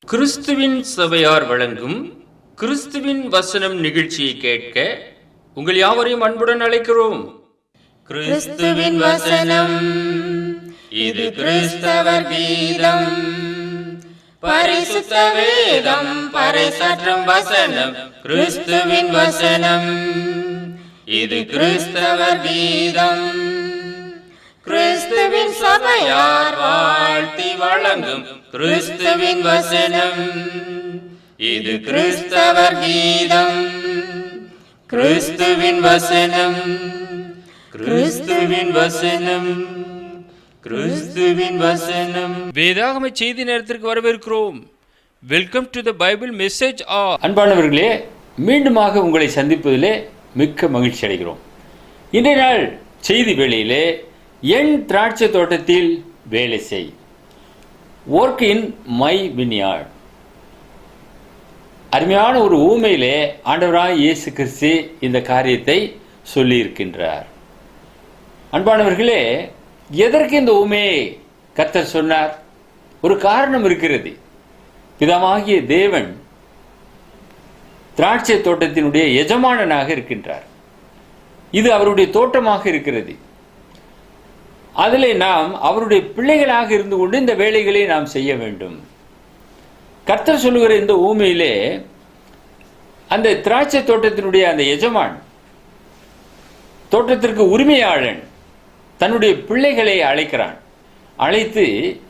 கிறிஸ்துவின் சபையார் வழங்கும் கிறிஸ்துவின் வசனம் நிகழ்ச்சியை கேட்க உங்கள் யாவரையும் அன்புடன் அழைக்கிறோம். கிறிஸ்துவின் வசனம், இது கிறிஸ்தவர் கீதம். பரிசுத்த வேதம் பறைசாற்றும் வசனம், கிறிஸ்துவின் வசனம், இது கிறிஸ்தவர் கீதம். கிறிஸ்துவின் சபையார் வாழ்த்தி வழங்கும் கிறிஸ்துவின் வசனம், இது கிறிஸ்தவர் கீதம். கிறிஸ்துவின் வசனம், கிறிஸ்துவின் வசனம், கிறிஸ்துவின் வசனம். வேதாகம செய்தி நேரத்திற்கு வரவேற்கிறோம். Welcome to the Bible message. அன்பானவர்களே, மீண்டுமாக உங்களை சந்திப்பதிலே மிக்க மகிழ்ச்சி அடைகிறோம். இன்றைய நாள் செய்தி வேளையிலே என் திராட்சை தோட்டத்தில் வேலை செய், ஒர்க் இன் மை வினியார்ட். அருமையான ஒரு ஊமையிலே ஆண்டவராய் இயேசு கிறிஸ்து இந்த காரியத்தை சொல்லியிருக்கின்றார். அன்பானவர்களே, எதற்கு இந்த ஊமையை கர்த்தர் சொன்னார்? ஒரு காரணம் இருக்கிறது. பிதாவாகிய தேவன் திராட்சை தோட்டத்தினுடைய எஜமானனாக இருக்கின்றார். இது அவருடைய தோட்டமாக இருக்கிறது. அதிலே நாம் அவருடைய பிள்ளைகளாக இருந்து கொண்டு இந்த வேலைகளை நாம் செய்ய வேண்டும். கர்த்தர் சொல்லுகிற இந்த ஊமையிலே அந்த திராட்சை தோட்டத்தினுடைய அந்த எஜமான், தோட்டத்திற்கு உரிமையாளன், தன்னுடைய பிள்ளைகளை அழைக்கிறான். அழைத்து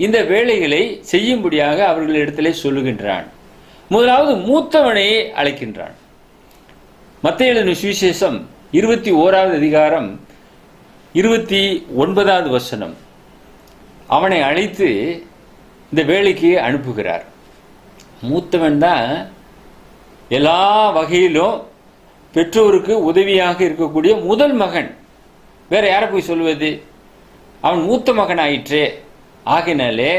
இந்த வேலைகளை செய்யும்படியாக அவர்களிடத்திலே சொல்லுகின்றான். முதலாவது மூத்தவனை அழைக்கின்றான். மத்தேயு எழுதின சுவிசேஷம் 21வது அதிகாரம் 29வது வசனம். அவனை அழைத்து இந்த வேலைக்கு அனுப்புகிறார். மூத்தவன் தான் எல்லா வகையிலும் பெற்றோருக்கு உதவியாக இருக்கக்கூடிய முதல் மகன். வேற யாரை போய் சொல்வது? அவன் மூத்த மகன் ஆயிற்றே. ஆகினாலே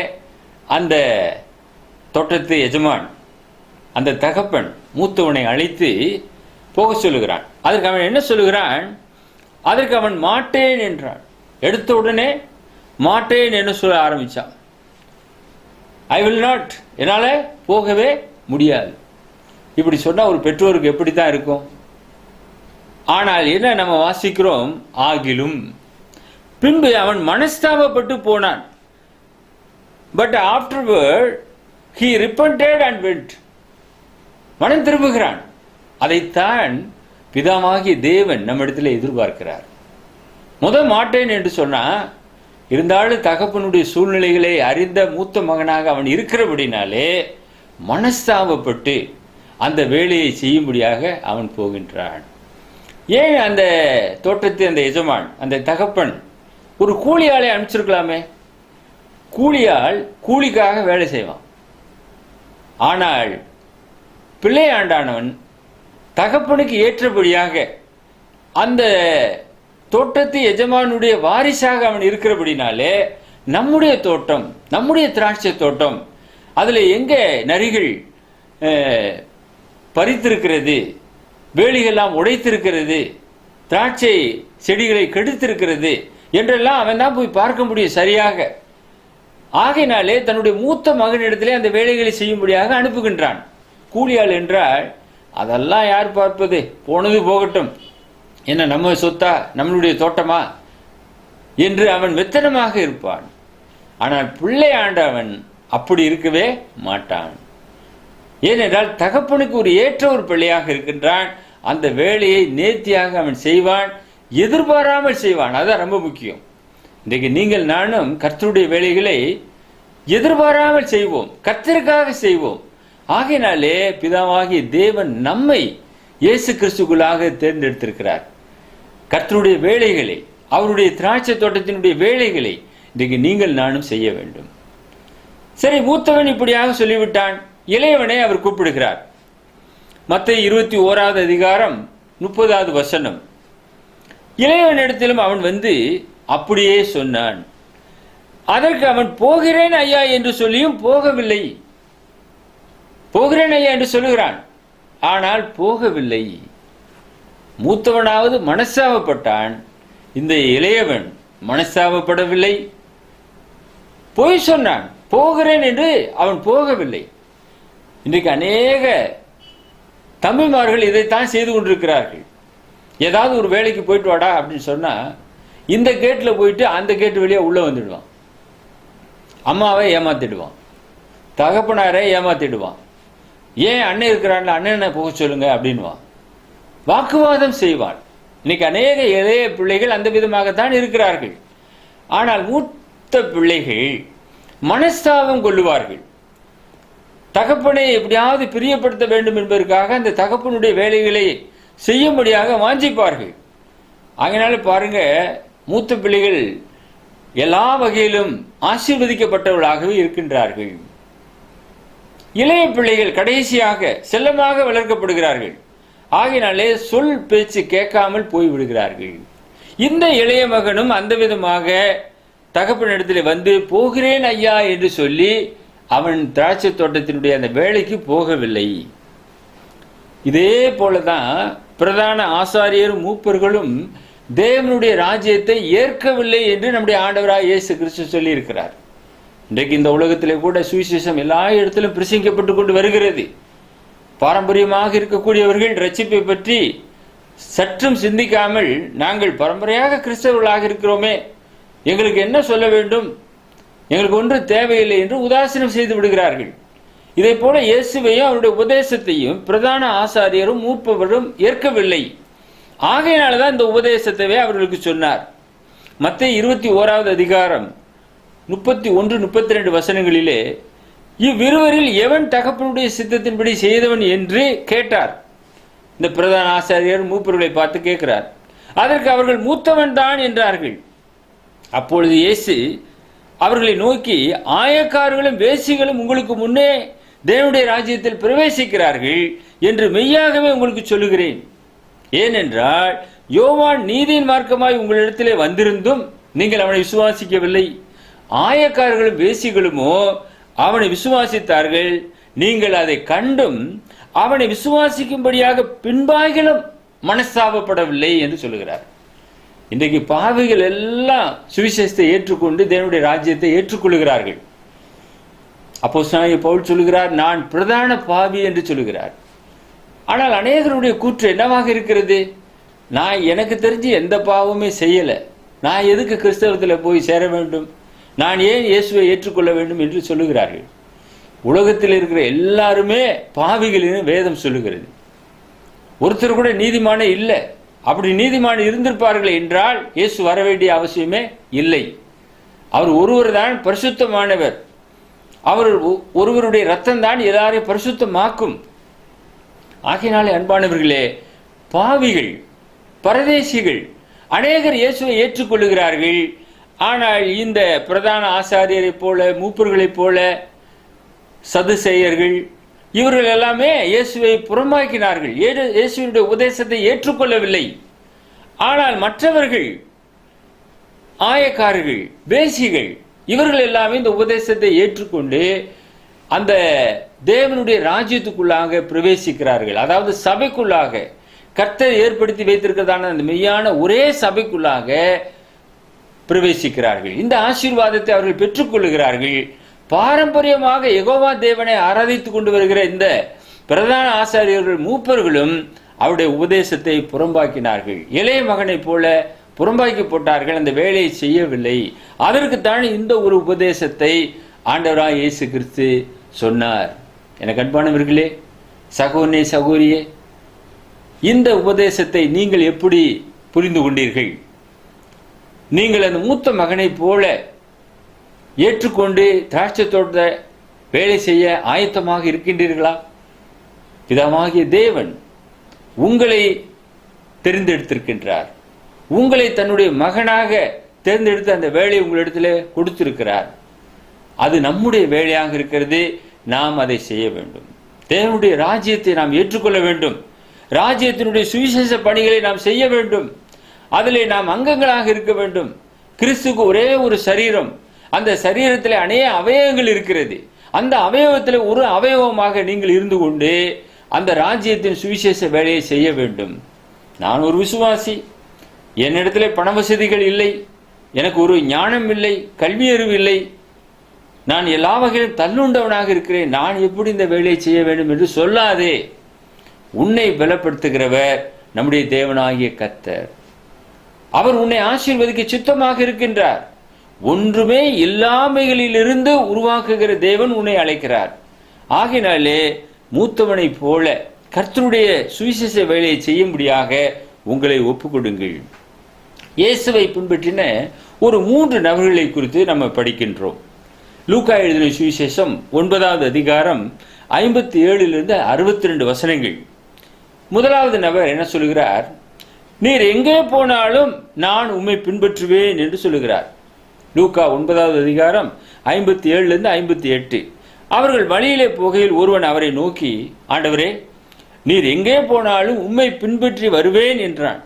அந்த தோட்டத்து எஜமான், அந்த தகப்பன் மூத்தவனை அழைத்து போக சொல்லுகிறான். அதற்கு அவன் என்ன சொல்லுகிறான்? அதற்கு அவன் மாட்டேன் என்றான். எடுத்த உடனே மாட்டேன் என்று சொல்ல ஆரம்பித்தான். ஐ வில் நாட், என்னால் போகவே முடியாது. இப்படி சொன்னால் ஒரு பெற்றோருக்கு எப்படி தான் இருக்கும்? ஆனால் என்ன நம்ம வாசிக்கிறோம்? ஆகிலும் பின்பு அவன் மனஸ்தாபப்பட்டு போனான். But afterward he repented and went. மனம் திரும்புகிறான். அதைத்தான் பிதாவாகிய தேவன் நம்மிடத்தில் எதிர்பார்க்கிறார். மாட்டேன் என்று சொன்னா, இருந்தாலும் தகப்பனுடைய சூழ்நிலைகளை அறிந்த மூத்த மகனாக அவன் இருக்கிறபடினாலே மனஸ்தாபப்பட்டு அந்த வேலையை செய்யும்படியாக அவன் போகின்றான். ஏன் அந்த தோட்டத்தை அந்த எஜமான், அந்த தகப்பன் ஒரு கூலியாளை அனுப்பிச்சிருக்கலாமே? கூலியாள் கூலிக்காக வேலை செய்வான். ஆனால் பிள்ளையாண்டானவன் தகப்பனுக்கு ஏற்றபடியாக அந்த தோட்டத்து எஜமானுடைய வாரிசாக அவன் இருக்கிறபடினாலே நம்முடைய தோட்டம், நம்முடைய திராட்சை தோட்டம், அதில் எங்கே நரிகள் பறித்திருக்கிறது, வேலிகள்லாம் உடைத்திருக்கிறது, திராட்சை செடிகளை கெடுத்திருக்கிறது என்றெல்லாம் அவன் தான் போய் பார்க்க முடியும் சரியாக. ஆகையினாலே தன்னுடைய மூத்த மகனிடத்திலே அந்த வேலைகளை செய்யும்படியாக அனுப்புகின்றான். கூலியாள் என்றால் அதெல்லாம் யார் பார்ப்பது? போனது போகட்டும், என்ன நம்ம சொத்தா, நம்மளுடைய தோட்டமா என்று அவன் வெத்தனமாக இருப்பான். ஆனால் பிள்ளை ஆண்டவன் அப்படி இருக்கவே மாட்டான். ஏனென்றால் தகப்பனுக்கு ஒரு ஏற்ற ஒரு பிள்ளையாக இருக்கின்றான். அந்த வேலையை நேர்த்தியாக அவன் செய்வான், எதிர்பாராமல் செய்வான். அதுதான் ரொம்ப முக்கியம். இன்றைக்கு நீங்கள் நானும் கர்த்தருடைய வேலைகளை எதிர்பாராமல் செய்வோம், கர்த்தருக்காக செய்வோம். ஆகையினாலே பிதாவாகிய தேவன் நம்மை இயேசு கிறிஸ்துக்குள்ளாக தேர்ந்தெடுத்திருக்கிறார். கர்த்தருடைய வேலைகளை, அவருடைய திராட்சை தோட்டத்தினுடைய வேலைகளை இன்றைக்கு நீங்கள் நானும் செய்ய வேண்டும். சரி, மூத்தவன் இப்படியாக சொல்லிவிட்டான். இளையவனை அவர் கூப்பிடுகிறார். மத்தேயு 21வது அதிகாரம் 30வது வசனம். இளையவனிடத்திலும் அவன் வந்து அப்படியே சொன்னான். அதற்கு அவன் போகிறேன் ஐயா என்று சொல்லியும் போகவில்லை. போகிறேன் ஐயா என்று சொல்லுகிறான், ஆனால் போகவில்லை. மூத்தவனாவது மனஸ்தாபப்பட்டான், இந்த இளையவன் மனஸ்தாபப்படவில்லை. பொய் சொன்னான், போகிறேன் என்று அவன் போகவில்லை. இன்றைக்கு அநேக தம்பிமார்கள் இதைத்தான் செய்து கொண்டிருக்கிறார்கள். ஏதாவது ஒரு வேலைக்கு போயிட்டு வாடா அப்படின்னு சொன்னா இந்த கேட்டில் போயிட்டு அந்த கேட்டு வழியா உள்ள வந்துடுவான். அம்மாவை ஏமாத்திடுவான், தகப்பனாரை ஏமாத்திடுவான். ஏன் அண்ணன் இருக்கிறான்ல, அண்ணனை போக சொல்லுங்க அப்படின்வான். வாக்குவாதம் செய்வான். இன்னைக்கு அநேக இளைய பிள்ளைகள் அந்த விதமாகத்தான் இருக்கிறார்கள். ஆனால் மூத்த பிள்ளைகள் மனஸ்தாபம் கொள்ளுவார்கள். தகப்பனை எப்படியாவது பிரியப்படுத்த வேண்டும் என்பதற்காக அந்த தகப்பனுடைய வேலைகளை செய்யும்படியாக வாஞ்சிப்பார்கள். அதனால பாருங்க, மூத்த பிள்ளைகள் எல்லா வகையிலும் ஆசீர்வதிக்கப்பட்டவர்களாகவே இருக்கின்றார்கள். இளைய பிள்ளைகள் கடைசியாக செல்லமாக வளர்க்கப்படுகிறார்கள். ஆகினாலே சொல் பேச்சு கேட்காமல் போய்விடுகிறார்கள். இந்த இளைய மகனும் அந்த விதமாக தகப்பனிடத்தில் வந்து போகிறேன் ஐயா என்று சொல்லி அவன் திராட்சை தோட்டத்தினுடைய அந்த வேலைக்கு போகவில்லை. இதே போலதான் பிரதான ஆசாரியரும் மூப்பர்களும் தேவனுடைய ராஜ்யத்தை ஏற்கவில்லை என்று நம்முடைய ஆண்டவராக இயேசு கிறிஸ்து சொல்லி இருக்கிறார். இன்றைக்கு இந்த உலகத்திலே கூட சுவிசேஷம் எல்லா இடத்திலும் பிரசங்கிக்கப்பட்டு கொண்டு வருகிறது. பாரம்பரியமாக இருக்கக்கூடியவர்கள் ரட்சிப்பை பற்றி சற்றும் சிந்திக்காமல், நாங்கள் பரம்பரையாக கிறிஸ்தவர்களாக இருக்கிறோமே, எங்களுக்கு என்ன சொல்ல வேண்டும், எங்களுக்கு ஒன்று தேவையில்லை என்று உதாசீனம் செய்து விடுகிறார்கள். இதை போல இயேசுவையும் அவருடைய உபதேசத்தையும் பிரதான ஆசாரியரும் மூப்பவரும் ஏற்கவில்லை. ஆகையினால்தான் இந்த உபதேசத்தைவே அவர்களுக்கு சொன்னார். மத்தேயு 21வது அதிகாரம் 31, 32 வசனங்களிலே இவ்விருவரில் எவன் தகப்பனுடைய சித்தத்தின்படி செய்தவன் என்று கேட்டார். இந்த பிரதான ஆசாரியர் மூப்பர்களை பார்த்து கேட்கிறார். அதற்கு அவர்கள் மூத்தவன் தான் என்றார்கள். அப்பொழுது இயேசு அவர்களை நோக்கி, ஆயக்காரர்களும் வேசிகளும் உங்களுக்கு முன்னே தேவனுடைய ராஜ்யத்தில் பிரவேசிக்கிறார்கள் என்று மெய்யாகவே உங்களுக்கு சொல்லுகிறேன். ஏனென்றால் யோவான் நீதியின் மார்க்கமாய் உங்களிடத்திலே வந்திருந்தும் நீங்கள் அவனை விசுவாசிக்கவில்லை. ஆயக்காரர்களும் வேசிகளுமோ அவனை விசுவாசித்தார்கள். நீங்கள் அதை கண்டும் அவனை விசுவாசிக்கும்படியாக பின்பாகிலும் மனஸ்தாபப்படவில்லை என்று சொல்லுகிறார். இன்றைக்கு பாவிகள் எல்லாம் சுவிசேஷத்தை ஏற்றுக்கொண்டு தேவனுடைய ராஜ்யத்தை ஏற்றுக்கொள்கிறார்கள். அப்போஸ்தலனாகிய பவுல் சொல்லுகிறார், நான் பிரதான பாவி என்று சொல்லுகிறார். ஆனால் அநேகருடைய கூற்று என்னவாக இருக்கிறது? நான் எனக்கு தெரிஞ்சு எந்த பாவமே செய்யலை, நான் எதுக்கு கிறிஸ்தவத்தில் போய் சேர வேண்டும், நான் ஏன் இயேசுவை ஏற்றுக்கொள்ள வேண்டும் என்று சொல்லுகிறார்கள். உலகத்தில் இருக்கிற எல்லாருமே பாவிகளின் வேதம் சொல்லுகிறது. ஒருத்தர் கூட நீதிமானே இல்லை. அப்படி நீதிமான் இருந்திருப்பார்கள் என்றால் இயேசு வர வேண்டிய அவசியமே இல்லை. அவர் ஒருவர் தான் பரிசுத்தமானவர். அவர் ஒருவருடைய ரத்தம் தான் எல்லாரையும் பரிசுத்தமாக்கும். ஆகையினாலே அன்பானவர்களே, பாவிகள், பரதேசிகள் அநேகர் இயேசுவை ஏற்றுக்கொள்ளுகிறார்கள். ஆனால் இந்த பிரதான ஆசாரியரை போல, மூப்பர்களைப் போல, சதுசேயர்கள் இவர்கள் எல்லாமே இயேசுவை புறம்பாக்கினார்கள். இயேசுவினுடைய உபதேசத்தை ஏற்றுக்கொள்ளவில்லை. ஆனால் மற்றவர்கள், ஆயக்காரர்கள், வேசிகள், இவர்கள் எல்லாமே இந்த உபதேசத்தை ஏற்றுக்கொண்டு அந்த தேவனுடைய ராஜ்யத்துக்குள்ளாக பிரவேசிக்கிறார்கள். அதாவது சபைக்குள்ளாக, கர்த்தர் ஏற்படுத்தி வைத்திருக்கிறதான அந்த மெய்யான ஒரே சபைக்குள்ளாக பிரவேசிக்கிறார்கள். இந்த ஆசீர்வாதத்தை அவர்கள் பெற்றுக்கொள்ளுகிறார்கள். பாரம்பரியமாக யெகோவா தேவனை ஆராதித்துக் கொண்டு வருகிற இந்த பிரதான ஆசாரியர்கள், மூப்பர்களும் அவருடைய உபதேசத்தை புறம்பாக்கினார்கள். இளைய மகனை போல புறம்பாக்கி போட்டார்கள். அந்த வேலையை செய்யவில்லை. அதற்குத்தான் இந்த ஒரு உபதேசத்தை ஆண்டவராய் இயேசு கிறிஸ்து சொன்னார். எனக்கு அன்பானவர்களே, சகோதரனே, சகோதரியே, இந்த உபதேசத்தை நீங்கள் எப்படி புரிந்து கொண்டீர்கள்? நீங்கள் அந்த மூத்த மகனை போல ஏற்றுக்கொண்டு திராட்சை தோட்ட வேலை செய்ய ஆயத்தமாக இருக்கின்றீர்களா? பிதாவாகிய தேவன் உங்களை தெரிந்தெடுத்திருக்கின்றார். உங்களை தன்னுடைய மகனாக தேர்ந்தெடுத்து அந்த வேலையை உங்களிடத்தில் கொடுத்திருக்கிறார். அது நம்முடைய வேலையாக இருக்கிறது. நாம் அதை செய்ய வேண்டும். தேவனுடைய ராஜ்யத்தை நாம் ஏற்றுக்கொள்ள வேண்டும். ராஜ்யத்தினுடைய சுவிசேஷ பணிகளை நாம் செய்ய வேண்டும். அதிலே நாம் அங்கங்களாக இருக்க வேண்டும். கிறிஸ்துக்கு ஒரே ஒரு சரீரம். அந்த சரீரத்தில் அநேக அவயவங்கள் இருக்கிறது. அந்த அவயவத்தில் ஒரு அவயவமாக நீங்கள் இருந்து கொண்டு அந்த ராஜ்யத்தின் சுவிசேஷ வேலையை செய்ய வேண்டும். நான் ஒரு விசுவாசி, என்னிடத்தில் பண வசதிகள் இல்லை, எனக்கு ஒரு ஞானம் இல்லை, கல்வி அறிவு இல்லை, நான் எல்லா வகையிலும் தள்ளுண்டவனாக இருக்கிறேன், நான் எப்படி இந்த வேலையை செய்ய வேண்டும் என்று சொல்லாதே. உன்னை பலப்படுத்துகிறவர் நம்முடைய தேவனாகிய கர்த்தர். அவர் உன்னை ஆசீர்வதிக்க சித்தமாக இருக்கின்றார். ஒன்றுமே இல்லாமைகளிலிருந்து உருவாக்குகிற தேவன் உன்னை அழைக்கிறார். ஆகையினாலே மூத்தவனை போல கர்த்தருடைய சுவிசேஷ வேலையை செய்யும்படியாக உங்களை ஒப்புக்கொடுங்கள். இயேசுவை பின்பற்றின ஒரு 3 நபர்களை குறித்து நம்ம படிக்கின்றோம். லூக்கா எழுதின சுவிசேஷம் 9வது அதிகாரம் 57 62 வசனங்கள். முதலாவது நபர் என்ன சொல்கிறார்? நீர் எங்கே போனாலும் நான் உம்மை பின்பற்றுவேன் என்று சொல்லுகிறார். லூக்கா 9வது அதிகாரம் 57 58. அவர்கள் வழியிலே போகையில் ஒருவன் அவரை நோக்கி, ஆண்டவரே, நீர் எங்கே போனாலும் உம்மை பின்பற்றி வருவேன் என்றான்.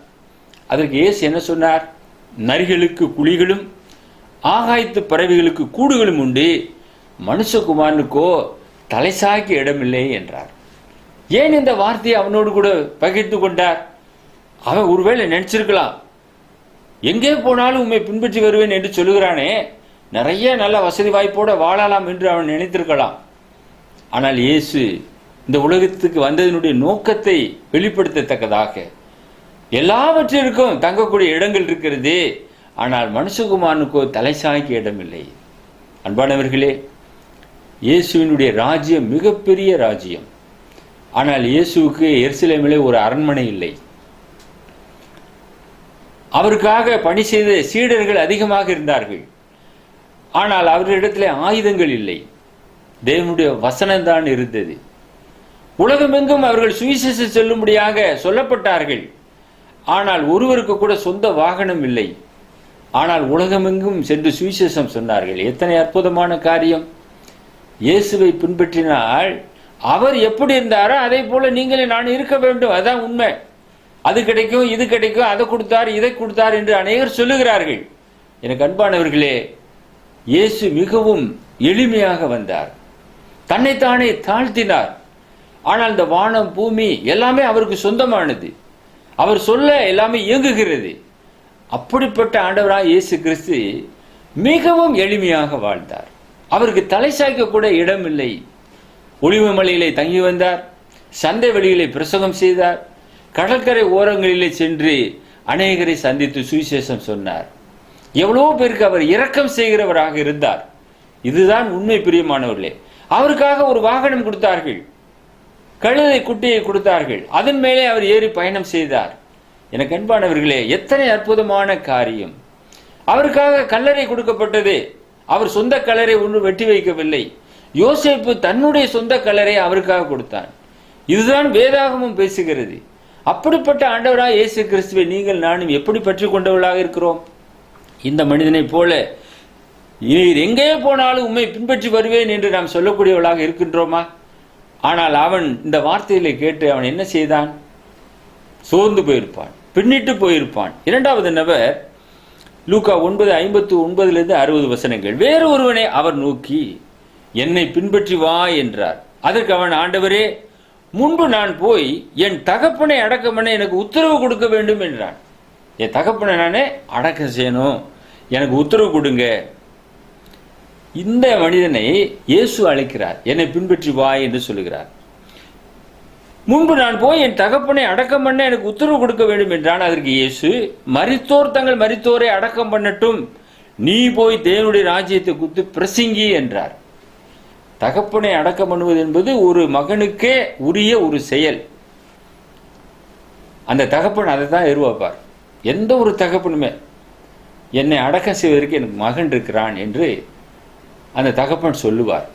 அதற்கு இயேசு என்ன சொன்னார்? நரிகளுக்கு குழிகளும் ஆகாயத்து பறவைகளுக்கு கூடுகளும் உண்டு, மனுஷகுமாரனுக்கோ தலைசாய்க்கு இடமில்லை என்றார். ஏன் இந்த வார்த்தையை அவனோடு கூட பகிர்ந்து கொண்டார்? அவன் ஒருவேளை நினைச்சிருக்கலாம், எங்கே போனாலும் உம்மை பின்பற்றி வருவேன் என்று சொல்லுகிறானே, நிறைய நல்ல வசதி வாய்ப்போட வாழலாம் என்று அவன் நினைத்திருக்கலாம். ஆனால் இயேசு இந்த உலகத்துக்கு வந்ததனுடைய நோக்கத்தை வெளிப்படுத்தத்தக்கதாக எல்லாவற்றிற்கும் தங்கக்கூடிய இடங்கள் இருக்கிறது, ஆனால் மனுஷகுமாரனுக்கோ தலைசாய்க்கு இடமில்லை. அன்பானவர்களே, இயேசுவினுடைய ராஜ்யம் மிகப்பெரிய ராஜ்யம். ஆனால் இயேசுவுக்கு எருசலேமிலே ஒரு அரண்மனை இல்லை. அவருக்காக பணி செய்த சீடர்கள் அதிகமாக இருந்தார்கள். ஆனால் அவர்களிடத்திலே ஆயுதங்கள் இல்லை, தேவனுடைய வசனம்தான் இருந்தது. உலகமெங்கும் அவர்கள் சுவிசேஷம் செல்லும்படியாக சொல்லப்பட்டார்கள். ஆனால் ஒருவருக்கு கூட சொந்த வாகனம் இல்லை. ஆனால் உலகமெங்கும் சென்று சுவிசேஷம் சொன்னார்கள். எத்தனை அற்புதமான காரியம்! இயேசுவை பின்பற்றினால் அவர் எப்படி இருந்தாரோ அதே போல நீங்களே நான் இருக்க வேண்டும். அதான் உண்மை. அது கிடைக்கும், இது கிடைக்கும், அதை கொடுத்தார், இதை கொடுத்தார் என்று அநேகர் சொல்லுகிறார்கள். எனக்கு அன்பானவர்களே, இயேசு மிகவும் எளிமையாக வந்தார், தன்னைத்தானே தாழ்த்தினார். ஆனால் இந்த வானம் பூமி எல்லாமே அவருக்கு சொந்தமானது. அவர் சொல்ல எல்லாமே இயங்குகிறது. அப்படிப்பட்ட ஆண்டவராய் இயேசு கிறிஸ்து மிகவும் எளிமையாக வாழ்ந்தார். அவருக்கு தலை சாய்க்க கூட இடம் இல்லை. ஒலிவ மலையிலே தங்கி வந்தார், சந்தை வெளியிலே பிரசங்கம் செய்தார், கடற்கரை ஓரங்களிலே சென்று அநேகரை சந்தித்து சுவிசேஷம் சொன்னார். எவ்வளவோ பேருக்கு அவர் இரக்கம் செய்கிறவராக இருந்தார். இதுதான் உண்மை பிரியமானவர்களே. அவருக்காக ஒரு வாகனம் கொடுத்தார்கள், கழுதை குட்டியை கொடுத்தார்கள், அதன் மேலே அவர் ஏறி பயணம் செய்தார். எனக்கு அன்பானவர்களே, எத்தனை அற்புதமான காரியம்! அவருக்காக கல்லறை கொடுக்கப்பட்டது. அவர் சொந்த கல்லறை ஒன்று வெட்டி வைக்கவில்லை. யோசேப்பு தன்னுடைய சொந்த கல்லறை அவருக்காக கொடுத்தான். இதுதான் வேதாகமும் பேசுகிறது. அப்படிப்பட்ட ஆண்டவராய் இயேசு கிறிஸ்துவை நீங்கள் நானும் எப்படி பற்றி கொண்டவர்களாக இருக்கிறோம்? இந்த மனிதனைப் போல நீர் எங்கே போனாலும் உம்மை பின்பற்றி வருவேன் என்று நாம் சொல்லக்கூடியவர்களாக இருக்கின்றோமா? ஆனால் அவன் இந்த வார்த்தைகளை கேட்டு அவன் என்ன செய்தான்? சோர்ந்து போயிருப்பான், பின்னிட்டு போயிருப்பான். இரண்டாவது நபர் லூக்கா 9:59 வசனங்கள். வேறு ஒருவனை அவர் நோக்கி, என்னை பின்பற்றி வா என்றார். அதற்கு அவன், ஆண்டவரே, முன்பு நான் போய் என் தகப்பனை அடக்கம் பண்ண எனக்கு உத்தரவு கொடுக்க வேண்டும் என்றான். என் தகப்பனை நானே அடக்கம் செய்யணும், எனக்கு உத்தரவு கொடுங்க. இந்த மனிதனை இயேசு அழைக்கிறார், என்னை பின்பற்றி வா என்று சொல்லுகிறார். முன்பு நான் போய் என் தகப்பனை அடக்கம் பண்ண எனக்கு உத்தரவு கொடுக்க வேண்டும் என்றான். அதற்கு இயேசு, மரித்தோர் தங்கள் மரித்தோரை அடக்கம் பண்ணட்டும், நீ போய் தேவனுடைய ராஜ்யத்தை குறித்து பிரசங்கி என்றார். தகப்பனை அடக்கம் பண்ணுவது என்பது ஒரு மகனுக்கே உரிய ஒரு செயல். அந்த தகப்பன் அதை தான் எதிர்பார்ப்பார். எந்த ஒரு தகப்பனுமே என்னை அடக்கம் செய்வதற்கு எனக்கு மகன் இருக்கிறான் என்று அந்த தகப்பன் சொல்லுவார்.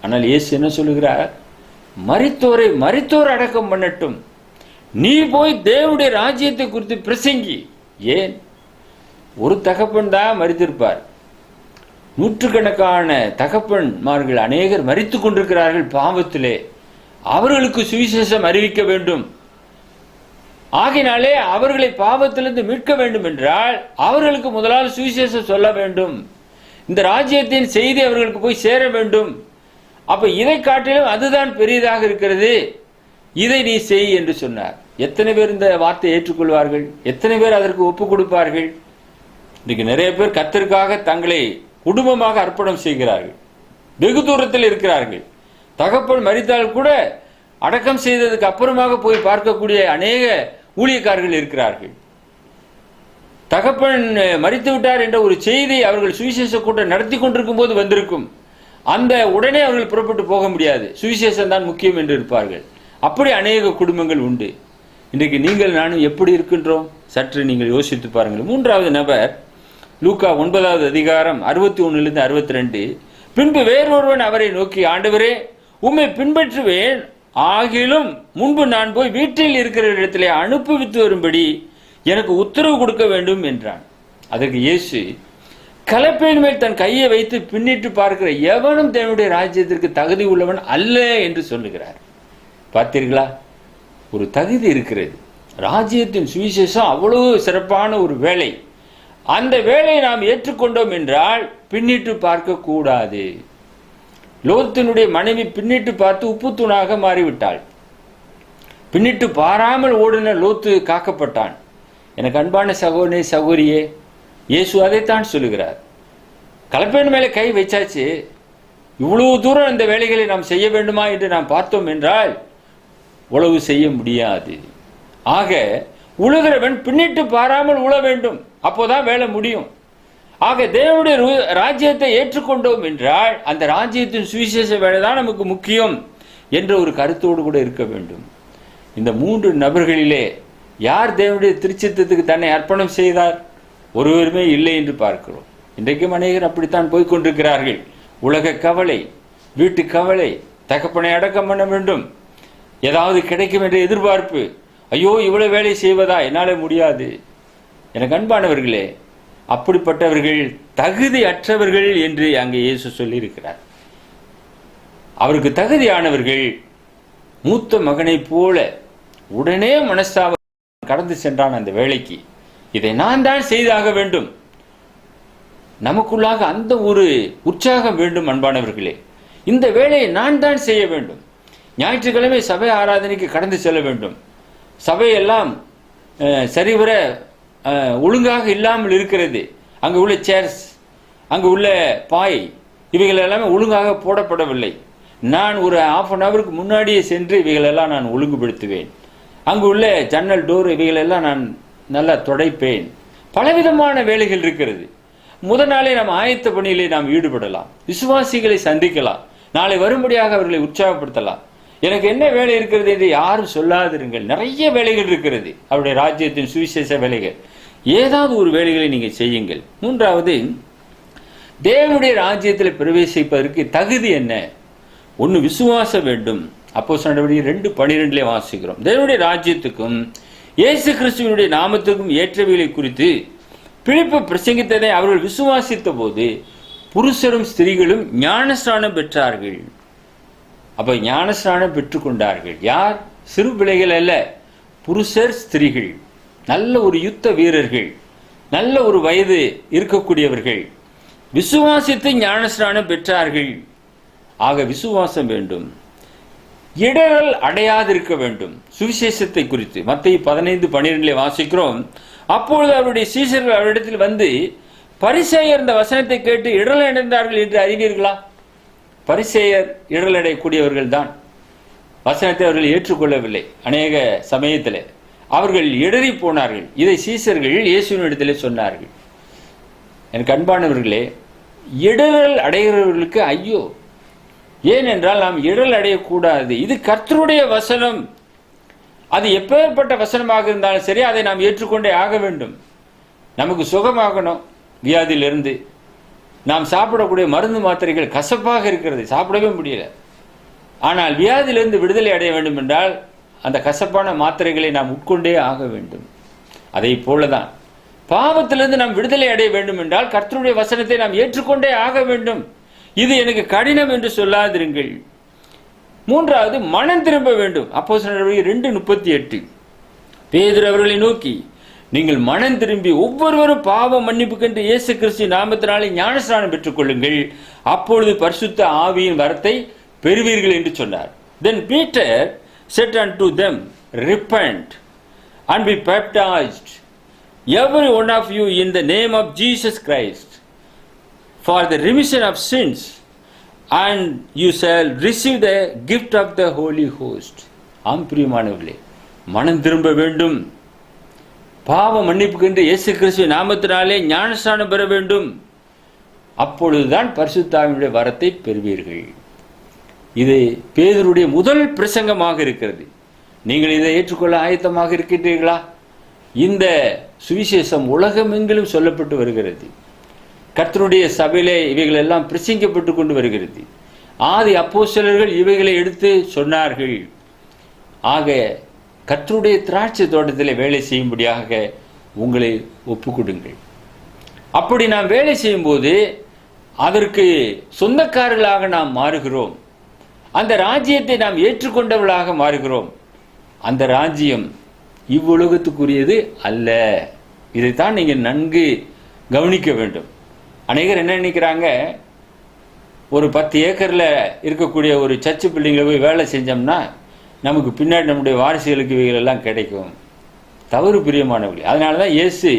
ஆனால் இயேசு என்ன சொல்லுகிறார்? மரித்தோரை அடக்கம் பண்ணட்டும், நீ போய் தேவனுடைய ராஜ்யத்தை குறித்து பிரசங்கி. ஏன்? ஒரு தகப்பன் தான் மரித்திருப்பார். நூற்றுக்கணக்கான தகப்பன்மார்கள் அநேகர் மரித்து கொண்டிருக்கிறார்கள் பாவத்திலே. அவர்களுக்கு சுவிசேஷம் அறிவிக்க வேண்டும். ஆகினாலே அவர்களை பாவத்திலிருந்து மீட்க வேண்டும் என்றால் அவர்களுக்கு முதலால் சுவிசேஷம் சொல்ல வேண்டும். இந்த ராஜ்யத்தின் செய்தி அவர்களுக்கு போய் சேர வேண்டும். அப்ப இதை காட்டிலும் அதுதான் பெரியதாக இருக்கிறது, இதை நீ செய் என்று சொன்னார். எத்தனை பேர் இந்த வார்த்தையை ஏற்றுக்கொள்வார்கள்? எத்தனை பேர் அதற்கு ஒப்பு கொடுப்பார்கள்? இன்னைக்கு நிறைய பேர் கர்த்தருக்காக தங்களை குடும்பமாக அர்ப்பணம் செய்கிறார்கள். வெகு தூரத்தில் இருக்கிறார்கள். தகப்பன் மரித்தால் கூட அடக்கம் செய்ததுக்கு அப்புறமாக போய் பார்க்கக்கூடிய அநேக ஊழியக்காரர்கள் இருக்கிறார்கள். தகப்பன் மரித்து விட்டார் என்ற ஒரு செய்தி அவர்கள் சுவிசேஷ கூட்டம் நடத்தி கொண்டிருக்கும் போது வந்திருக்கும். அந்த உடனே அவர்கள் புறப்பட்டு போக முடியாது, சுவிசேஷம் தான் முக்கியம் என்று இருப்பார்கள். அப்படி அநேக குடும்பங்கள் உண்டு. இன்றைக்கு நீங்கள் நானும் எப்படி இருக்கின்றோம் சற்று நீங்கள் யோசித்து பாருங்கள். மூன்றாவது நபர் லூக்கா 9வது அதிகாரம் 61லிருந்து 62. பின்பு வேறொருவன் அவரை நோக்கி, ஆண்டவரே, உம்மை பின்பற்றுவேன், ஆகிலும் முன்பு நான் போய் வீட்டில் இருக்கிற இடத்திலே அனுப்புவித்து வரும்படி எனக்கு உத்தரவு கொடுக்க வேண்டும் என்றான். அதற்கு இயேசு, கலப்பையின் மேல் தன் கையை வைத்து பின்னிட்டு பார்க்கிற எவனும் தேவனுடைய ராஜ்யத்திற்கு தகுதி உள்ளவன் அல்ல என்று சொல்லுகிறார். பார்த்தீர்களா? ஒரு தகுதி இருக்கிறது. ராஜ்யத்தின் சுவிசேஷம் அவ்வளவு சிறப்பான ஒரு வேலை. அந்த வேலையை நாம் ஏற்றுக்கொண்டோம் என்றால் பின்னிட்டு பார்க்க கூடாது. லோத்தினுடைய மனைவி பின்னிட்டு பார்த்து உப்பு தூணாக மாறிவிட்டாள். பின்னிட்டு பாராமல் ஓடின லோத்து காக்கப்பட்டான். எனக்கு அன்பான சகோதரனே, சகோதரியே, இயேசு அதைத்தான் சொல்லுகிறார். கலப்பையின் மேலே கை வைச்சாச்சு, இவ்வளவு தூரம் இந்த வேலைகளை நாம் செய்ய வேண்டுமா என்று நாம் பார்த்தோம் என்றால் உழவு செய்ய முடியாது. ஆக உழுகிறவன் பின்னிட்டு பாராமல் உழ வேண்டும், அப்போதான் வேலை முடியும். ஆக தேவனுடைய ராஜ்யத்தை ஏற்றுக்கொண்டோம் என்றால் அந்த ராஜ்யத்தின் சுவிசேஷ வேலை தான் நமக்கு முக்கியம் என்ற ஒரு கருத்தோடு கூட இருக்க வேண்டும். இந்த 3 நபர்களிலே யார் தேவனுடைய திருச்சித்தத்துக்கு தன்னை அர்ப்பணம் செய்தார்? ஒருவருமே இல்லை என்று பார்க்கிறோம். இன்றைக்கும் அநேகர் அப்படித்தான் போய்கொண்டிருக்கிறார்கள். உலக கவலை, வீட்டு கவலை, தகப்பனை அடக்கம் பண்ண வேண்டும், ஏதாவது கிடைக்கும் என்ற எதிர்பார்ப்பு. ஐயோ, இவ்வளவு வேலை செய்வதா, என்னாலே முடியாது. எனக்கு அன்பானவர்களே, அப்படிப்பட்டவர்கள் தகுதி அற்றவர்கள் என்று அங்கே இயேசு சொல்லியிருக்கிறார். அவருக்கு தகுதியானவர்கள் மூத்த மகனை போல உடனே மனஸ்தாபம் கடந்து சென்றான் அந்த வேலைக்கு. இதை நான் தான் செய்தாக வேண்டும். நமக்குள்ளாக அந்த ஒரு உற்சாகம் வேண்டும் அன்பானவர்களே. இந்த வேலையை நான் தான் செய்ய வேண்டும். ஞாயிற்றுக்கிழமை சபை ஆராதனைக்கு கடந்து செல்ல வேண்டும். சபையெல்லாம் சரிவர ஒழுங்காக இல்லாமல் இருக்கிறது. அங்கு உள்ள சேர்ஸ், அங்கு உள்ள பாய், இவைகள் எல்லாமே ஒழுங்காக போடப்படவில்லை. நான் ஒரு ½ அன் ஹவருக்கு முன்னாடியே சென்று இவைகளெல்லாம் நான் ஒழுங்குபடுத்துவேன். அங்கு உள்ள ஜன்னல் டோர் இவைகளெல்லாம் நான் நல்லா துடைப்பேன். பலவிதமான வேலைகள் இருக்கிறது. முதல் நாளே நாம் ஆயத்த பணியிலே நாம் ஈடுபடலாம், விசுவாசிகளை சந்திக்கலாம், நாளை வரும்படியாக அவர்களை உற்சாகப்படுத்தலாம். எனக்கு என்ன வேலை இருக்கிறது என்று யாரும் சொல்லாதிருங்கள். நிறைய வேலைகள் இருக்கிறது, அவருடைய ராஜ்யத்தின் சுவிசேஷ வேலைகள். ஏதாவது ஒரு வேலைகளை நீங்கள் செய்யுங்கள். மூன்றாவது, தேவனுடைய ராஜ்யத்தில் பிரவேசிப்பதற்கு தகுதி என்ன? ஒன்று, விசுவாசம் வேண்டும். அப்போஸ்தலர் நடவடிக்கைகள் 2:12 வாசிக்கிறோம். தேவனுடைய ராஜ்யத்துக்கும் இயேசு கிறிஸ்துவினுடைய நாமத்துக்கும் ஏற்றவைகளை குறித்து பிலிப்பு பிரசங்கித்ததை அவர்கள் விசுவாசித்த போது புருஷரும் ஸ்திரீகளும் ஞானஸ்நானம் பெற்றார்கள். அப்ப ஞானஸ்நானம் பெற்றுக்கொண்டார்கள். யார்? சிறு பிள்ளைகள் அல்ல, புருஷர், ஸ்திரீகள், நல்ல ஒரு யுத்த வீரர்கள், நல்ல ஒரு வயது இருக்கக்கூடியவர்கள் விசுவாசித்து ஞானஸ்நானம் பெற்றார்கள். ஆக விசுவாசம் வேண்டும். இடரல் அடையாதிருக்க வேண்டும். சுவிசேஷத்தை குறித்து மத்தேயு 15:12 வாசிக்கிறோம். அப்பொழுது அவருடைய சீஷர்கள் அவரிடத்தில் வந்து, பரிசேயர் இந்த வசனத்தை கேட்டு இடரல் அடைந்தார்கள் என்று அறிவீர்களா? பரிசேயர் இடரல் அடையக்கூடியவர்கள் தான். வசனத்தை அவர்கள் ஏற்றுக்கொள்ளவில்லை. அநேக சமயத்தில் அவர்கள் இடறி போனார்கள். இதை சீஷர்கள் இயேசுவின் இடத்திலே சொன்னார்கள். எனக்கு அன்பானவர்களே, இடரல் அடைகிறவர்களுக்கு ஐயோ! ஏனென்றால் நாம் இடரல் அடையக்கூடாது. இது கர்த்தருடைய வசனம். அது எப்பேற்பட்ட வசனமாக இருந்தாலும் சரி, அதை நாம் ஏற்றுக்கொண்டே ஆக வேண்டும். நமக்கு சுகமாகணும் வியாதியிலிருந்து. நாம் சாப்பிடக்கூடிய மருந்து மாத்திரைகள் கசப்பாக இருக்கிறது, சாப்பிடவே முடியல. ஆனால் வியாதியிலிருந்து விடுதலை அடைய வேண்டும் என்றால் அந்த கசப்பான மாத்திரைகளை நாம் உட்கொண்டே ஆக வேண்டும். அதை போலதான் பாவத்திலிருந்து நாம் விடுதலை அடைய வேண்டும் என்றால் கர்த்தருடைய வசனத்தை நாம் ஏற்றுக்கொண்டே ஆக வேண்டும். இது எனக்கு கடினம் என்று சொல்லாதிருங்கள். மூன்றாவது, மனம் திரும்ப வேண்டும். அப்போஸ்தலர் நடவடிக்கைகள் 2:38 பேதுரு அவர்களை நோக்கி, நீங்கள் மனம் திரும்பி ஒவ்வொருவரும் பாவ மன்னிப்புக்கென்று இயேசு கிறிஸ்து நாமத்தினாலே ஞானஸ்நானம் பெற்றுக் கொள்ளுங்கள், அப்பொழுது பரிசுத்த ஆவியின் வரத்தை பெறுவீர்கள் என்று சொன்னார். Then Peter said unto them, repent and be baptized every one of you in the name of Jesus Christ for the remission of sins, and you shall receive the gift of the Holy Ghost. ஆம் பிரியமானவர்களே, மனம் திரும்ப வேண்டும், பாவ மன்னிப்புக்கென்று இயேசு கிறிஸ்து நாமத்தினாலே ஞானஸ்நானம் பெற வேண்டும். அப்பொழுதுதான் பரிசுத்த ஆவியினுடைய வரத்தை பெறுவீர்கள். இது பேதுருடைய முதல் பிரசங்கமாக இருக்கிறது. நீங்கள் இதை ஏற்றுக்கொள்ள ஆயத்தமாக இருக்கின்றீர்களா? இந்த சுவிசேஷம் உலகமெங்கிலும் சொல்லப்பட்டு வருகிறது. கர்த்தருடைய சபையிலே இவைகள் எல்லாம் பிரசங்கிக்கப்பட்டு கொண்டு வருகிறது. ஆதி அப்போஸ்தலர்கள் இவைகளை எடுத்து சொன்னார்கள். ஆக கர்த்தருடைய திராட்சை தோட்டத்திலே வேலை செய்யும்படியாக உங்களை ஒப்புக்கொடுங்கள். அப்படி நாம் வேலை செய்யும்போது அதற்கு சொந்தக்காரர்களாக நாம் மாறுகிறோம். அந்த ராஜ்யத்தை நாம் ஏற்றுக்கொண்டவர்களாக மாறுகிறோம். அந்த ராஜ்யம் இவ்வுலகத்துக்குரியது அல்ல. இதைத்தான் நீங்கள் நன்கு கவனிக்க வேண்டும். அநேகர் என்ன நினைக்கிறாங்க, ஒரு 10 ஏக்கரில் இருக்கக்கூடிய ஒரு சர்ச்சு பில்டிங்கில் போய் வேலை செஞ்சோம்னா நமக்கு பின்னாடி நம்முடைய வாரிசுகளுக்கு இவைகள் எல்லாம் கிடைக்கும். தவறு பிரியமானவர்களே. அதனால தான் இயேசு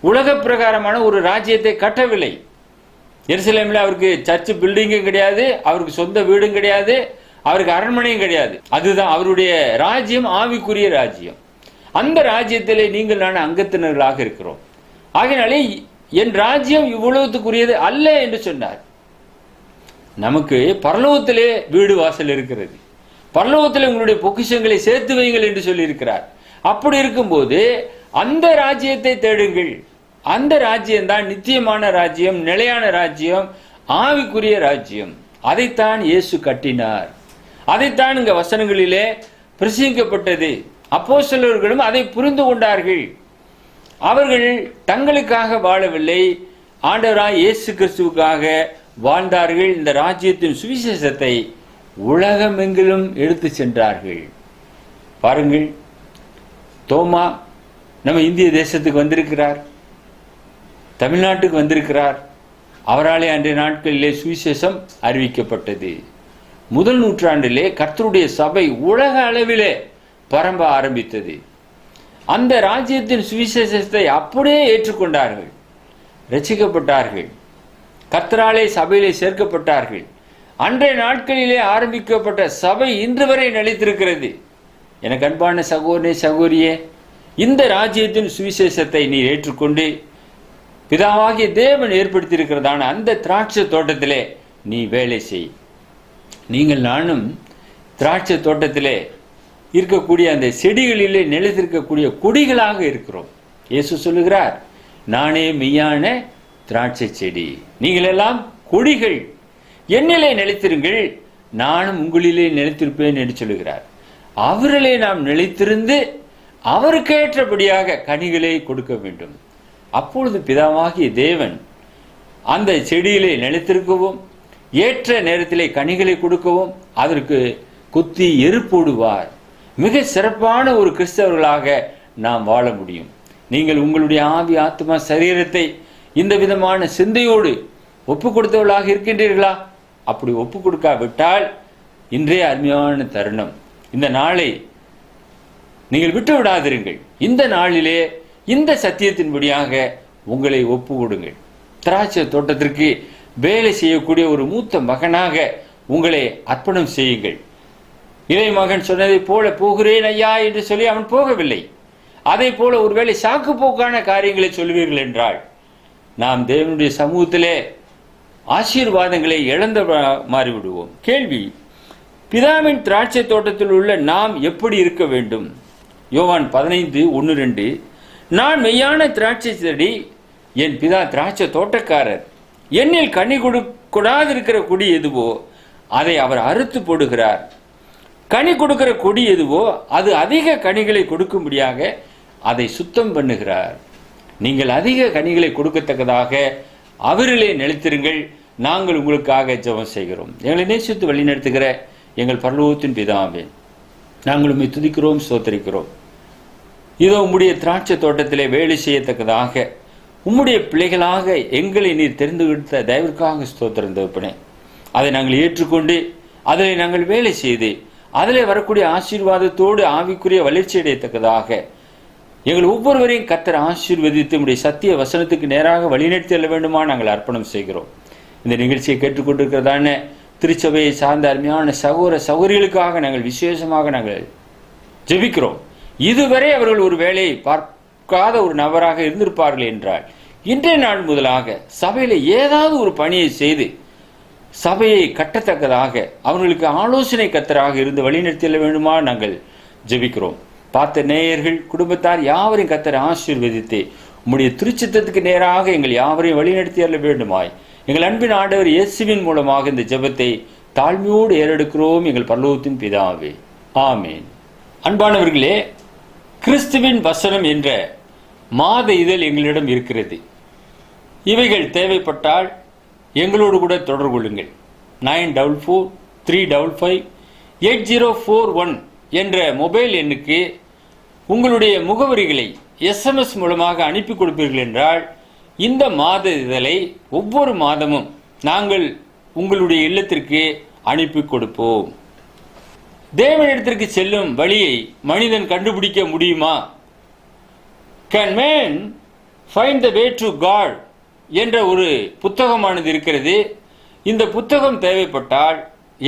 உலக பிரகாரமான ஒரு ராஜ்யத்தை கட்டவில்லை. எருசலேமில் அவருக்கு சர்ச்சு பில்டிங்கும் கிடையாது, அவருக்கு சொந்த வீடும் கிடையாது, அவருக்கு அரண்மனையும் கிடையாது. அதுதான் அவருடைய ராஜ்யம், ஆவிக்குரிய ராஜ்யம். அந்த ராஜ்யத்திலே நீங்கள் நான் அங்கத்தினர்களாக இருக்கிறோம். ஆகையினாலே என் ராஜ்யம் இவ்வுலகத்துக்குரியது அல்ல என்று சொன்னார். நமக்கு பரலோகத்திலே வீடு வாசல் இருக்கிறது. பரலோகத்தில் உங்களுடைய பொக்கிஷங்களை சேர்த்து வையுங்கள் என்று சொல்லியிருக்கிறார். அப்படி இருக்கும்போது அந்த ராஜ்யத்தை தேடுங்கள். அந்த ராஜ்யம்தான் நித்தியமான ராஜ்யம், நிலையான ராஜ்யம், ஆவிக்குரிய ராஜ்யம். அதைத்தான் இயேசு கட்டினார். அதைத்தான் இங்க வசனங்களிலே பிரசங்கிக்கப்பட்டது. அப்போஸ்தலர்களும் அதை புரிந்து கொண்டார்கள். அவர்கள் தங்களுக்காக வாழவில்லை, ஆண்டவராய் இயேசு கிறிஸ்துவுக்காக வாழ்ந்தார்கள். இந்த ராஜ்யத்தின் சுவிசேஷத்தை உலகமெங்கிலும் எடுத்து சென்றார்கள். பாருங்கள், தோமா நம்ம இந்திய தேசத்துக்கு வந்திருக்கிறார், தமிழ்நாட்டுக்கு வந்திருக்கிறார். அவராலே அன்றைய நாட்களிலே சுவிசேஷம் அறிவிக்கப்பட்டது. முதல் நூற்றாண்டிலே கர்த்தருடைய சபை உலக அளவிலே பரம்ப ஆரம்பித்தது. அந்த ராஜ்யத்தின் சுவிசேஷத்தை அப்படியே ஏற்றுக்கொண்டார்கள், ரட்சிக்கப்பட்டார்கள், கர்த்தராலே சபையிலே சேர்க்கப்பட்டார்கள். அன்றைய நாட்களிலே ஆரம்பிக்கப்பட்ட சபை இன்று வரை நிலைத்திருக்கிறது. எனக்கு அன்பான சகோதரனே, சகோதரியே, இந்த ராஜ்யத்தின் சுவிசேஷத்தை நீ ஏற்றுக்கொண்டு பிதாவாகிய தேவன் ஏற்படுத்தியிருக்கிறதான அந்த திராட்சை தோட்டத்திலே நீ வேலை செய். நீங்கள் நானும் திராட்சை தோட்டத்திலே இருக்கக்கூடிய அந்த செடிகளிலே நிலைத்திருக்கக்கூடிய கொடிகளாக இருக்கிறோம். இயேசு சொல்லுகிறார், நானே மெய்யான திராட்சை செடி, நீங்கள் எல்லாம் கொடிகள், என்னிலே நிலைத்திருங்கள், நானும் உங்களிலே நிலைத்திருப்பேன் என்று சொல்லுகிறார். அவரிலே நாம் நிலைத்திருந்து அவருக்கேற்றபடியாக கனிகளை கொடுக்க வேண்டும். அப்பொழுது பிதாவாகிய தேவன் அந்த செடியிலே நிலைத்திருக்கவும் ஏற்ற நேரத்திலே கனிகளை கொடுக்கவும் அதற்கு குத்தி எருப்போடுவார். மிக சிறப்பான ஒரு கிறிஸ்தவர்களாக நாம் வாழ முடியும். நீங்கள் உங்களுடைய ஆவி, ஆத்மா, சரீரத்தை இந்த விதமான சிந்தையோடு ஒப்பு கொடுத்தவர்களாக இருக்கின்றீர்களா? அப்படி ஒப்பு கொடுக்காவிட்டால் இன்றைய அருமையான தருணம், இந்த நாளை நீங்கள் விட்டு விடாதிருங்கள். இந்த நாளிலே இந்த சத்தியத்தின்படியாக உங்களை ஒப்பு கொடுங்கள். திராட்சை தோட்டத்திற்கு வேலை செய்யக்கூடிய ஒரு மூத்த மகனாக உங்களை அர்ப்பணம் செய்யுங்கள். இறை மகன் சொன்னதை போல போகிறேன் ஐயா என்று சொல்லி அவன் போகவில்லை. அதை போல ஒருவேளை சாக்கு போக்கான காரியங்களை சொல்வீர்கள் என்றால் நாம் தேவனுடைய சமூகத்திலே ஆசீர்வாதங்களை இழந்த மாறிவிடுவோம். கேள்வி, பிதாவின் திராட்சை தோட்டத்தில் உள்ள நாம் எப்படி இருக்க வேண்டும்? யோவான் 15:1-2, நான் மெய்யான திராட்சை செடி, என் பிதா திராட்சை தோட்டக்காரர். என்னில் கனி கொடாதிருக்கிற கொடி எதுவோ அதை அவர் அறுத்து போடுகிறார். கனி கொடுக்கிற கொடி எதுவோ அது அதிக கனிகளை கொடுக்கும்படியாக அதை சுத்தம் பண்ணுகிறார். நீங்கள் அதிக கனிகளை கொடுக்கத்தக்கதாக அவரிலே நிலைத்திருங்கள். நாங்கள் உங்களுக்காக ஜெபம் செய்கிறோம். எங்களை நேசித்து வழி நடத்துகிற எங்கள் பரலோகத்தின் பிதாவே, நாங்கள் உம்மை துதிக்கிறோம், ஸ்தோத்திரிக்கிறோம். இதோ உம்முடைய திராட்சை தோட்டத்திலே வேலை செய்யத்தக்கதாக உம்முடைய பிள்ளைகளாக எங்களை நீர் தெரிந்து கொடுத்த தயவிற்காக ஸ்தோத்திரம் தகப்பனே. அதை நாங்கள் ஏற்றுக்கொண்டு அதில் நாங்கள் வேலை செய்து அதில் வரக்கூடிய ஆசீர்வாதத்தோடு ஆவிக்குரிய வளர்ச்சி அடையத்தக்கதாக எங்கள் ஒவ்வொருவரையும் கர்த்தர் ஆசீர்வதித்து உம்முடைய சத்திய வசனத்துக்கு நேராக வழிநடத்தி செல்ல வேண்டுமா நாங்கள் அர்ப்பணம் செய்கிறோம். இந்த நிகழ்ச்சியை கேட்டுக்கொண்டிருக்கிறதான திருச்சபையை சார்ந்த அருமையான சகோதரிகளுக்காக நாங்கள் விசேஷமாக நாங்கள் ஜெபிக்கிறோம். இதுவரை அவர்கள் ஒரு வேலையை பார்க்காத ஒரு நபராக இருந்திருப்பார்கள் என்றால் இன்றைய நாள் முதலாக சபையில் ஏதாவது ஒரு பணியை செய்து சபையை கட்டத்தக்கதாக அவர்களுக்கு ஆலோசனை கர்த்தராக இருந்து வழிநடத்திட வேண்டுமா நாங்கள் ஜெபிக்கிறோம். பார்த்த நேயர்கள், குடும்பத்தார் யாவரையும் கர்த்தர் ஆசீர்வதித்து உம்முடைய திருச்சித்தத்துக்கு நேராக எங்கள் யாவரையும் வழிநடத்திட வேண்டுமாய் எங்கள் அன்பின் ஆண்டவர் இயேசுவின் மூலமாக இந்த ஜெபத்தை தாழ்மையோடு ஏறெடுக்கிறோம் எங்கள் பரலோகத்தின் பிதாவே, ஆமேன். அன்பானவர்களே, கிறிஸ்துவின் வசனம் என்ற மாத இதழ் எங்களிடம் இருக்கிறது. இவைகள் தேவைப்பட்டால் எங்களோடு கூட தொடர்பு கொள்ளுங்கள். 9443558041 என்ற மொபைல் எண்ணுக்கு உங்களுடைய முகவரிகளை SMS மூலமாக அனுப்பி கொடுப்பீர்கள் என்றால் இந்த மாத இதழை ஒவ்வொரு மாதமும் நாங்கள் உங்களுடைய இல்லத்திற்கு அனுப்பி கொடுப்போம். தேவனிடத்திற்கு செல்லும் வழியை மனிதன் கண்டுபிடிக்க முடியுமா? Can man find the way to God என்ற ஒரு புத்தகமானது இருக்கிறது. இந்த புத்தகம் தேவைப்பட்டால்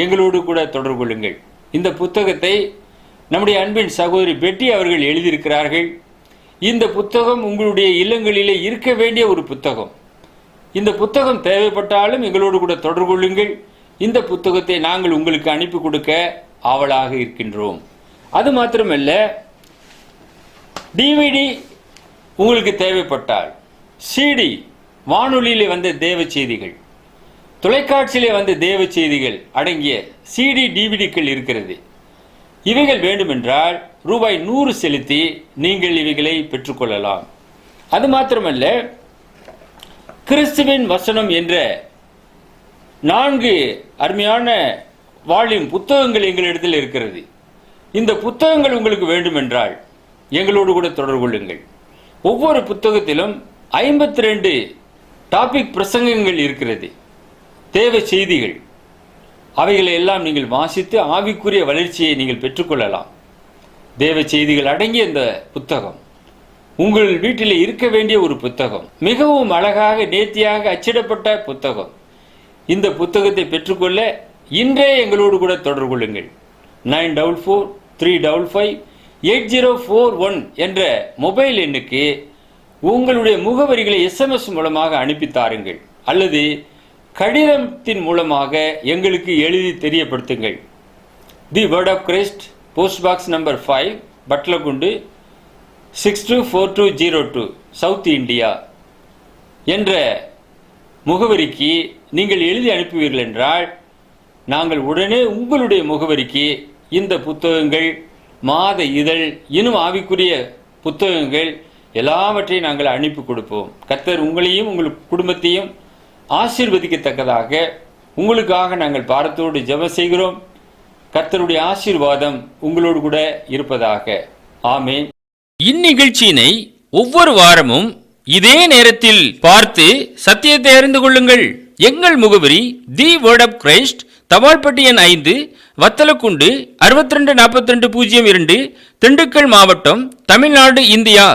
எங்களோடு கூட தொடர்பு கொள்ளுங்கள். இந்த புத்தகத்தை நம்முடைய அன்பின் சகோதரி பெட்டி அவர்கள் எழுதியிருக்கிறார்கள். இந்த புத்தகம் உங்களுடைய இல்லங்களிலே இருக்க வேண்டிய ஒரு புத்தகம். இந்த புத்தகம் தேவைப்பட்டாலும் எங்களோடு கூட தொடர்பு கொள்ளுங்கள். இந்த புத்தகத்தை நாங்கள் உங்களுக்கு அனுப்பி கொடுக்க ஆவலாக இருக்கின்றோம். அது மாத்திரமல்ல, DVD உங்களுக்கு தேவைப்பட்டால், CD வானொலியிலே வந்த தேவ செய்திகள், தொலைக்காட்சியிலே வந்த தேவ செய்திகள் அடங்கிய CD DVDக்கள் இருக்கிறது. இவைகள் வேண்டுமென்றால் ரூபாய் 100 செலுத்தி நீங்கள் இவைகளை பெற்றுக்கொள்ளலாம். அது மாத்திரமல்ல, கிறிஸ்துவின் வசனம் என்ற 4 அருமையான வால்யூம் புத்தகங்கள் எங்களிடத்தில் இருக்கிறது. இந்த புத்தகங்கள் உங்களுக்கு வேண்டுமென்றால் எங்களோடு கூட தொடர்பு கொள்ளுங்கள். ஒவ்வொரு புத்தகத்திலும் 52 டாபிக் பிரசங்கங்கள் இருக்கிறது, தேவ செய்திகள். அவைகளை எல்லாம் நீங்கள் வாசித்து ஆவிக்குரிய வளர்ச்சியை நீங்கள் பெற்றுக்கொள்ளலாம். தேவ செய்திகள் அடங்கிய இந்த புத்தகம் உங்கள் வீட்டில் இருக்க வேண்டிய ஒரு புத்தகம். மிகவும் அழகாக நேர்த்தியாக அச்சிடப்பட்ட புத்தகம். இந்த புத்தகத்தை பெற்றுக்கொள்ள இன்றே எங்களோடு கூட தொடர்பு கொள்ளுங்கள். 9443558041 என்ற மொபைல் எண்ணுக்கு உங்களுடைய முகவரிகளை SMS மூலமாக அனுப்பி தாருங்கள், அல்லது கடிதத்தின் மூலமாக எங்களுக்கு எழுதி தெரியப்படுத்துங்கள். The word of Christ, post box number 5, Batlagundu 624202, south India என்ற முகவரிக்கு நீங்கள் எழுதி அனுப்புவீர்கள் என்றால் நாங்கள் உடனே உங்களுடைய முகவரிக்கு இந்த புத்தகங்கள், மாத இதழ், இன்னும் ஆவிக்குரிய புத்தகங்கள் எல்லாவற்றையும் நாங்கள் அனுப்பி கொடுப்போம். கர்த்தர் உங்களையும் உங்கள் குடும்பத்தையும் ஆசீர்வதிக்கத்தக்கதாக உங்களுக்காக நாங்கள் பாரத்தோடு ஜெபம் செய்கிறோம். கர்த்தருடைய ஆசீர்வாதம் உங்களோடு கூட இருப்பதாக. ஆமென். இந்நிகழ்ச்சியினை ஒவ்வொரு வாரமும் இதே நேரத்தில் பார்த்து சத்தியத்தை அறிந்து கொள்ளுங்கள். எங்கள் முகவரி தி வேர்ட் ஆஃப் கிரைஸ்ட், தபால்பட்டி எண் 5, வத்தலக்குண்டு 624202, திண்டுக்கல் மாவட்டம், தமிழ்நாடு, இந்தியா.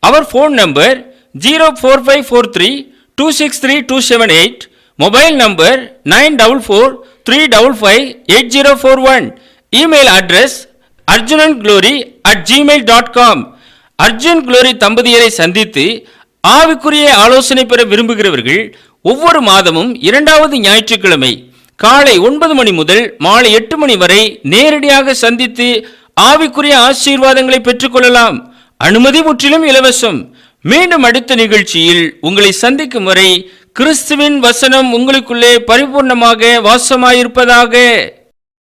அவர் phone number 04543263278, mobile number 9443558041, email address arjunandglory@gmail.com. Arjun Glory தம்பதியரை சந்தித்து ஆவிக்குரிய ஆலோசனை பெற விரும்புகிறவர்கள் ஒவ்வொரு மாதமும் 2வது ஞாயிற்றுக்கிழமை காலை 9 மணி முதல் மாலை 8 மணி வரை நேரடியாக சந்தித்து ஆவிக்குரிய ஆசீர்வாதங்களை பெற்றுக்கொள்ளலாம். அனுமதி முற்றிலும் இலவசம். மீண்டும் அடுத்த நிகழ்ச்சியில் உங்களை சந்திக்கும் வரை கிறிஸ்துவின் வசனம் உங்களுக்குள்ளே பரிபூர்ணமாக வாசமாயிருப்பதாக.